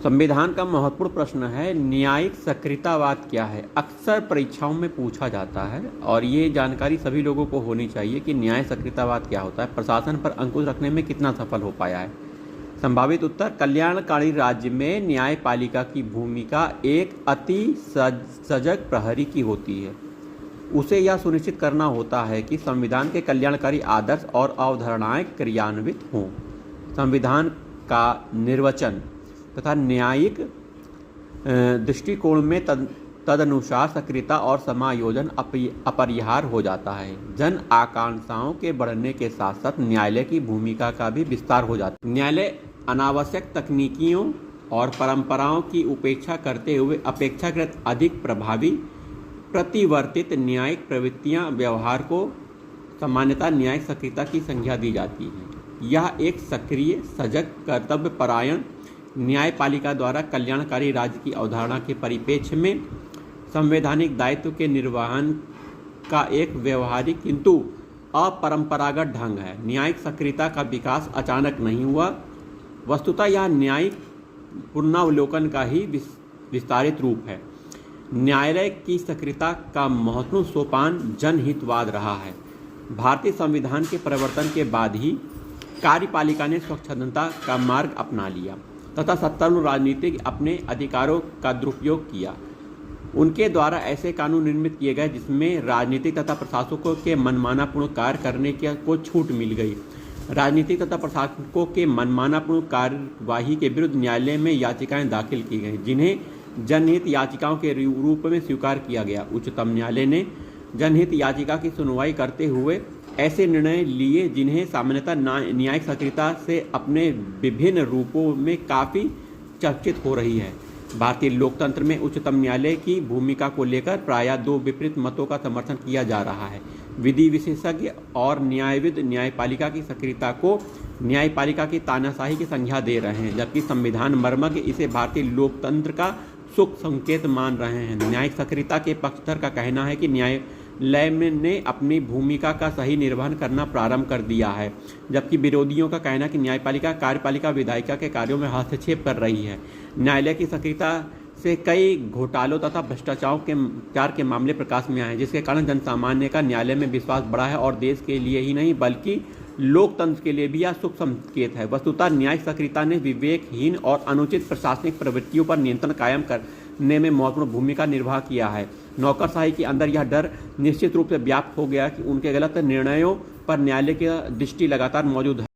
संविधान का महत्वपूर्ण प्रश्न है न्यायिक सक्रियतावाद क्या है। अक्सर परीक्षाओं में पूछा जाता है और ये जानकारी सभी लोगों को होनी चाहिए कि न्याय सक्रियतावाद क्या होता है, प्रशासन पर अंकुश रखने में कितना सफल हो पाया है। संभावित उत्तर, कल्याणकारी राज्य में न्यायपालिका की भूमिका एक अति सजग प्रहरी की होती है। उसे यह सुनिश्चित करना होता है कि संविधान के कल्याणकारी आदर्श और अवधारणाएं क्रियान्वित हों। संविधान का निर्वचन तथा न्यायिक दृष्टिकोण में तदनुसार सक्रियता और समायोजन अपरिहार्य हो जाता है। जन आकांक्षाओं के बढ़ने के साथ साथ न्यायालय की भूमिका का भी विस्तार हो जाता है। न्यायालय अनावश्यक तकनीकियों और परंपराओं की उपेक्षा करते हुए अपेक्षाकृत अधिक प्रभावी प्रतिवर्तित न्यायिक प्रवृत्तियां व्यवहार को सामान्यतः न्यायिक सक्रियता की संज्ञा दी जाती है। यह एक सक्रिय, सजग, कर्तव्यपरायण न्यायपालिका द्वारा कल्याणकारी राज्य की अवधारणा के परिप्रेक्ष्य में संवैधानिक दायित्व के निर्वहन का एक व्यवहारिक किंतु अपरंपरागत ढंग है। न्यायिक सक्रियता का विकास अचानक नहीं हुआ, वस्तुतः यह न्यायिक पुनरावलोकन का ही विस्तारित रूप है। न्यायालय की सक्रियता का महत्वपूर्ण सोपान जनहितवाद रहा है। भारतीय संविधान के परिवर्तन के बाद ही कार्यपालिका ने स्वच्छंदता का मार्ग अपना लिया तथा सत्तारूढ़ राजनीतिक अपने अधिकारों का दुरुपयोग किया। उनके द्वारा ऐसे कानून निर्मित किए गए जिसमें राजनीतिक तथा प्रशासकों के मनमानापूर्ण कार्य करने को छूट मिल गई। राजनीतिक तथा प्रशासकों के मनमानापूर्ण कार्यवाही के विरुद्ध न्यायालय में याचिकाएं दाखिल की गईं, जिन्हें जनहित याचिकाओं के रूप में स्वीकार किया गया। उच्चतम न्यायालय ने जनहित याचिका की सुनवाई करते हुए ऐसे निर्णय लिए जिन्हें सामान्यतः न्यायिक सक्रियता से अपने विभिन्न रूपों में काफ़ी चर्चित हो रही है। भारतीय लोकतंत्र में उच्चतम न्यायालय की भूमिका को लेकर प्रायः दो विपरीत मतों का समर्थन किया जा रहा है। विधि विशेषज्ञ और न्यायविद न्यायपालिका की सक्रियता को न्यायपालिका की तानाशाही की संज्ञा दे रहे हैं, जबकि संविधान मर्मज्ञ इसे भारतीय लोकतंत्र का शुभ संकेत मान रहे हैं। न्यायिक सक्रियता के पक्षधर का कहना है कि न्यायालय ने अपनी भूमिका का सही निर्वहन करना प्रारंभ कर दिया है, जबकि विरोधियों का कहना है कि न्यायपालिका कार्यपालिका विधायिका के कार्यों में हस्तक्षेप कर रही है। न्यायालय की सक्रियता से कई घोटालों तथा भ्रष्टाचार के मामले प्रकाश में आए हैं, जिसके कारण जनसामान्य का न्यायालय में विश्वास बढ़ा है और देश के लिए ही नहीं बल्कि लोकतंत्र के लिए भी यह शुभ संकेत है। वस्तुतः न्यायिक सक्रियता ने विवेकहीन और अनुचित प्रशासनिक प्रवृत्तियों पर नियंत्रण कायम करने में महत्वपूर्ण भूमिका निर्वाह किया है। नौकरशाही के अंदर यह डर निश्चित रूप से व्याप्त हो गया कि उनके गलत निर्णयों पर न्यायालय की दृष्टि लगातार मौजूद है।